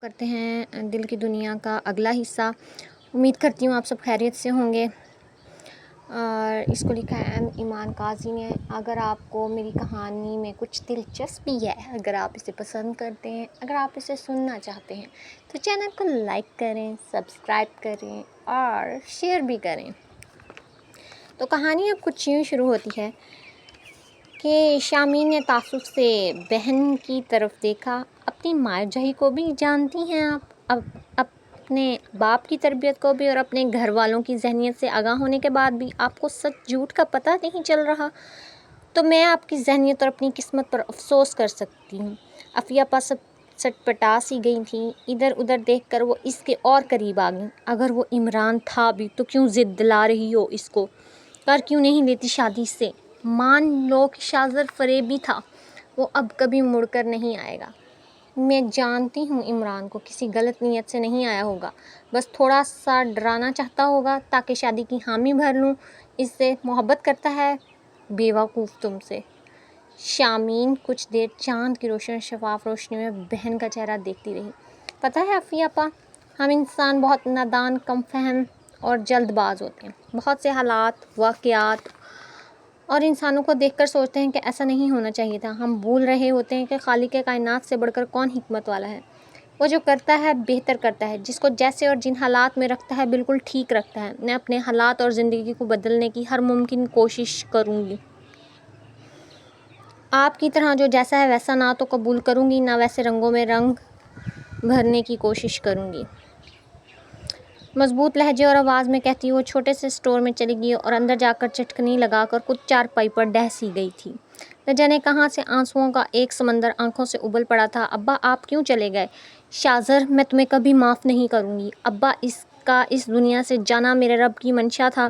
کرتے ہیں دل کی دنیا کا اگلا حصہ۔ امید کرتی ہوں آپ سب خیریت سے ہوں گے، اور اس کو لکھا ہے ایمان قاضی نے۔ اگر آپ کو میری کہانی میں کچھ دلچسپی ہے، اگر آپ اسے پسند کرتے ہیں، اگر آپ اسے سننا چاہتے ہیں تو چینل کو لائک کریں، سبسکرائب کریں اور شیئر بھی کریں۔ تو کہانی اب کچھ یوں شروع ہوتی ہے کہ شامین نے تعصب سے بہن کی طرف دیکھا۔ اپنی ماں جہی کو بھی جانتی ہیں آپ، اپنے باپ کی تربیت کو بھی، اور اپنے گھر والوں کی ذہنیت سے آگاہ ہونے کے بعد بھی آپ کو سچ جھوٹ کا پتہ نہیں چل رہا، تو میں آپ کی ذہنیت اور اپنی قسمت پر افسوس کر سکتی ہوں۔ عفیہ آپا سب سٹپٹا سی گئی تھیں، ادھر ادھر دیکھ کر وہ اس کے اور قریب آ گئیں۔ اگر وہ عمران تھا بھی تو کیوں ضد دلا رہی ہو اس کو؟ کر کیوں نہیں لیتی شادی سے؟ مان لو کہ شاذر فریبی تھا، وہ اب کبھی مڑ کر نہیں آئے گا۔ میں جانتی ہوں عمران کو کسی غلط نیت سے نہیں آیا ہوگا، بس تھوڑا سا ڈرانا چاہتا ہوگا تاکہ شادی کی حامی بھر لوں۔ اس سے محبت کرتا ہے، بے وقوف تم سے۔ شامین کچھ دیر چاند کی روشن شفاف روشنی میں بہن کا چہرہ دیکھتی رہی۔ پتہ ہے عفیہ آپا، ہم انسان بہت نادان، کم فہم اور جلد باز ہوتے ہیں۔ بہت سے حالات، واقعات اور انسانوں کو دیکھ کر سوچتے ہیں کہ ایسا نہیں ہونا چاہیے تھا۔ ہم بھول رہے ہوتے ہیں کہ خالق کائنات سے بڑھ کر کون حکمت والا ہے۔ وہ جو کرتا ہے بہتر کرتا ہے، جس کو جیسے اور جن حالات میں رکھتا ہے بالکل ٹھیک رکھتا ہے۔ میں اپنے حالات اور زندگی کو بدلنے کی ہر ممکن کوشش کروں گی۔ آپ کی طرح جو جیسا ہے ویسا نہ تو قبول کروں گی، نہ ویسے رنگوں میں رنگ بھرنے کی کوشش کروں گی۔ مضبوط لہجے اور آواز میں کہتی وہ چھوٹے سے اسٹور میں چلی گئی اور اندر جا کر چٹکنی لگا کر خود چارپائی پر ڈہ سی گئی تھی۔ نہ جانے کہاں سے آنسوؤں کا ایک سمندر آنکھوں سے ابل پڑا تھا۔ ابا آپ کیوں چلے گئے؟ شاذر میں تمہیں کبھی معاف نہیں کروں گی۔ ابا اس کا اس دنیا سے جانا میرے رب کی منشا تھا،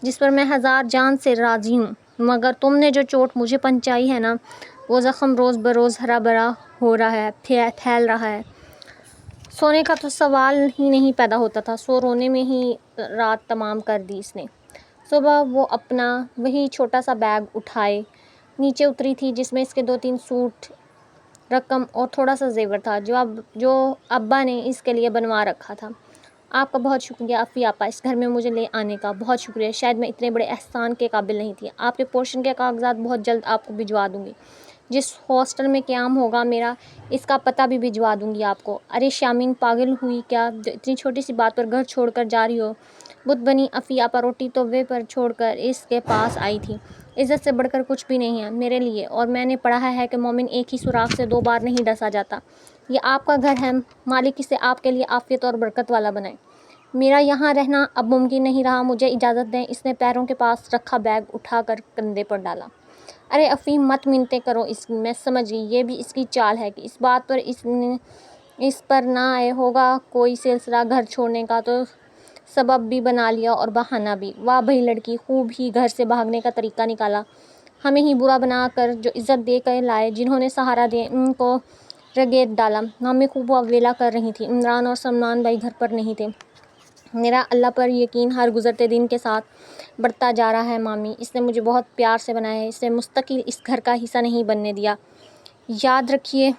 جس پر میں ہزار جان سے راضی ہوں، مگر تم نے جو چوٹ مجھے پہنچائی ہے نا، وہ زخم روز بروز ہرا بھرا ہو رہا ہے، پھیل رہا ہے۔ سونے کا تو سوال ہی نہیں پیدا ہوتا تھا، سو رونے میں ہی رات تمام کر دی اس نے۔ صبح وہ اپنا وہی چھوٹا سا بیگ اٹھائے نیچے اتری تھی، جس میں اس کے 2-3 سوٹ، رقم اور تھوڑا سا زیور تھا جو ابا نے اس کے لیے بنوا رکھا تھا۔ آپ کا بہت شکریہ عفیہ آپا، اس گھر میں مجھے لے آنے کا بہت شکریہ۔ شاید میں اتنے بڑے احسان کے قابل نہیں تھی۔ آپ کے پورشن کے کاغذات بہت جلد آپ کو بھجوا دوں گی۔ جس ہاسٹل میں قیام ہوگا میرا، اس کا پتہ بھی بھجوا دوں گی آپ کو۔ ارے شامین پاگل ہوئی کیا، جو اتنی چھوٹی سی بات پر گھر چھوڑ کر جا رہی ہو؟ بت بنی عفیہ آپا روٹی توے پر چھوڑ کر اس کے پاس آئی تھی۔ عزت سے بڑھ کر کچھ بھی نہیں ہے میرے لیے، اور میں نے پڑھا ہے کہ مومن ایک ہی سوراخ سے 2 بار نہیں ڈسا جاتا۔ یہ آپ کا گھر ہے، مالک اسے آپ کے لیے عافیت اور برکت والا بنائے۔ میرا یہاں رہنا اب ممکن نہیں رہا، مجھے اجازت دیں۔ اس نے پیروں کے پاس رکھا بیگ اٹھا کر کندھے پر ڈالا۔ ارے افیم مت منتیں کرو اس کی، میں سمجھ گئی، یہ بھی اس کی چال ہے کہ اس بات پر اس پر نہ آئے ہوگا کوئی سلسلہ گھر چھوڑنے کا، تو سبب بھی بنا لیا اور بہانہ بھی۔ واہ بھئی لڑکی، خوب ہی گھر سے بھاگنے کا طریقہ نکالا، ہمیں ہی برا بنا کر۔ جو عزت دے کر لائے، جنہوں نے سہارا دیا، ان کو رگیٹ ڈالا۔ مامی خوب واویلا کر رہی تھی۔ عمران اور سلمان بھائی گھر پر نہیں تھے۔ میرا اللہ پر یقین ہر گزرتے دن کے ساتھ بڑھتا جا رہا ہے مامی، اس نے مجھے بہت پیار سے بنایا ہے، اسے مستقل اس گھر کا حصہ نہیں بننے دیا۔ یاد رکھیے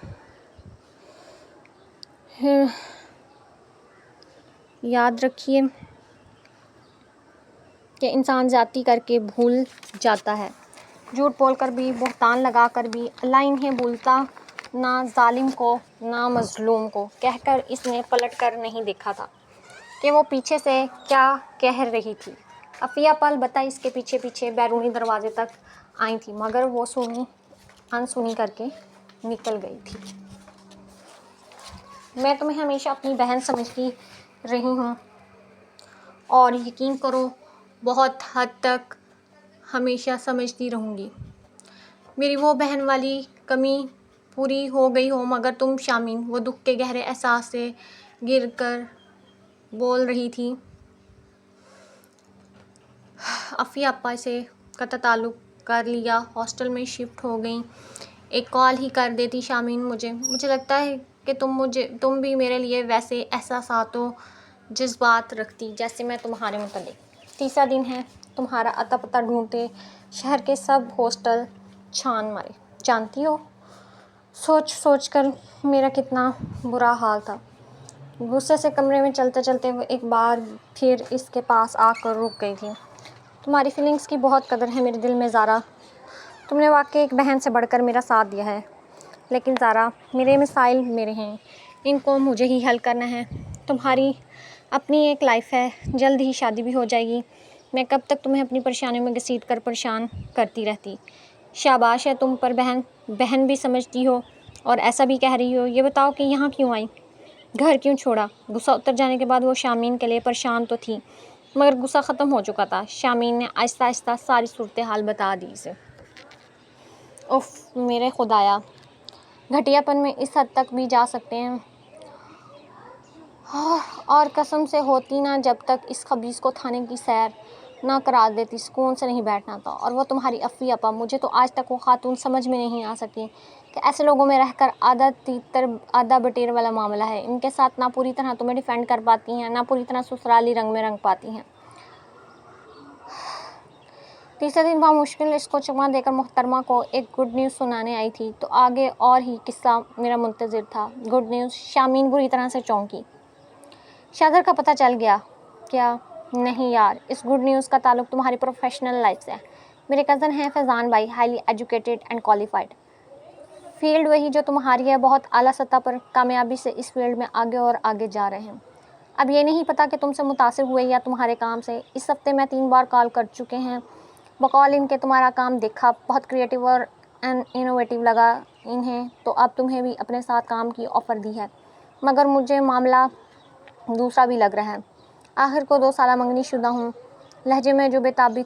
کہ انسان زیادتی کر کے بھول جاتا ہے، جھوٹ بول کر بھی، بہتان لگا کر بھی۔ اللہ انہیں بھولتا، نہ ظالم کو نہ مظلوم کو۔ کہہ کر اس نے پلٹ کر نہیں دیکھا تھا کہ وہ پیچھے سے کیا کہہ رہی تھی۔ عفیہ آپا البتہ اس کے پیچھے پیچھے بیرونی دروازے تک آئی تھی، مگر وہ انسنی کر کے نکل گئی تھی۔ میں تمہیں ہمیشہ اپنی بہن سمجھتی رہی ہوں، اور یقین کرو بہت حد تک ہمیشہ سمجھتی رہوں گی۔ میری وہ بہن والی کمی پوری ہو گئی ہو، مگر تم شامین، وہ دکھ کے گہرے احساس سے گر کر بول رہی تھی۔ عفیہ آپا سے قطع تعلق کر لیا، ہاسٹل میں شفٹ ہو گئیں۔ ایک کال ہی کر دیتی شامین مجھے لگتا ہے کہ تم بھی میرے لیے ویسے احساسات و جذبات رکھتی جیسے میں تمہارے متعلق۔ 3 دن ہے تمہارا اتا پتا ڈھونڈتے شہر کے سب ہاسٹل چھان مارے، جانتی ہو سوچ کر میرا کتنا برا حال تھا۔ غصے سے کمرے میں چلتے چلتے وہ ایک بار پھر اس کے پاس آ کر رک گئی تھی. تمہاری فیلنگس کی بہت قدر ہے میرے دل میں زارا. تم نے واقعی ایک بہن سے بڑھ کر میرا ساتھ دیا ہے. لیکن زارا، میرے مسائل میرے ہیں، ان کو مجھے ہی حل کرنا ہے. تمہاری اپنی ایک لائف ہے، جلد ہی شادی بھی ہو جائے گی. میں کب تک تمہیں اپنی پریشانیوں میں گھسیٹ کر پریشان کرتی رہتی. شاباش ہے تم پر بہن، بہن بھی سمجھتی ہو اور ایسا بھی کہہ رہی ہو. یہ بتاؤ کہ یہاں کیوں آئی، گھر کیوں چھوڑا؟ غصہ اتر جانے کے بعد وہ شامین کے لیے پریشان تو تھی، مگر غصہ ختم ہو چکا تھا. شامین نے آہستہ آہستہ ساری صورتحال بتا دی اسے. اف میرے خدایا، گھٹیا پن میں اس حد تک بھی جا سکتے ہیں. اور قسم سے ہوتی نہ جب تک اس خبیث کو تھانے کی سیر نہ کرا دیتی سکون سے نہیں بیٹھنا تھا. اور وہ تمہاری افی اپا، مجھے تو آج تک وہ خاتون سمجھ میں نہیں آ سکی کہ ایسے لوگوں میں رہ کر آدھا تیتر آدھا بٹیر والا معاملہ ہے. ان کے ساتھ نہ پوری طرح تمہیں ڈیفینڈ کر پاتی ہیں، نہ پوری طرح سسرالی رنگ میں رنگ پاتی ہیں. تیسرے دن بمشکل اس کو چکمہ دے کر محترمہ کو ایک گڈ نیوز سنانے آئی تھی تو آگے اور ہی قصہ میرا منتظر تھا. Good news? شامین بری طرح سے چونکی. شادر کا پتہ چل گیا کیا؟ نہیں یار، اس گڈ نیوز کا تعلق تمہاری پروفیشنل لائف سے ہے. میرے کزن ہیں فیضان بھائی، highly educated and qualified. Field وہی جو تمہاری ہے، بہت اعلیٰ سطح پر کامیابی سے اس فیلڈ میں آگے اور آگے جا رہے ہیں. اب یہ نہیں پتا کہ تم سے متاثر ہوئے یا تمہارے کام سے. اس ہفتے میں 3 بار کال کر چکے ہیں. بقول ان کے تمہارا کام دیکھا، بہت کریٹیو اور انوویٹیو لگا انہیں، تو اب تمہیں بھی اپنے ساتھ کام کی آفر دی ہے. مگر مجھے معاملہ دوسرا بھی لگ رہا ہے. آخر کو 2 سالہ منگنی شدہ ہوں. لہجے میں جو بے تابی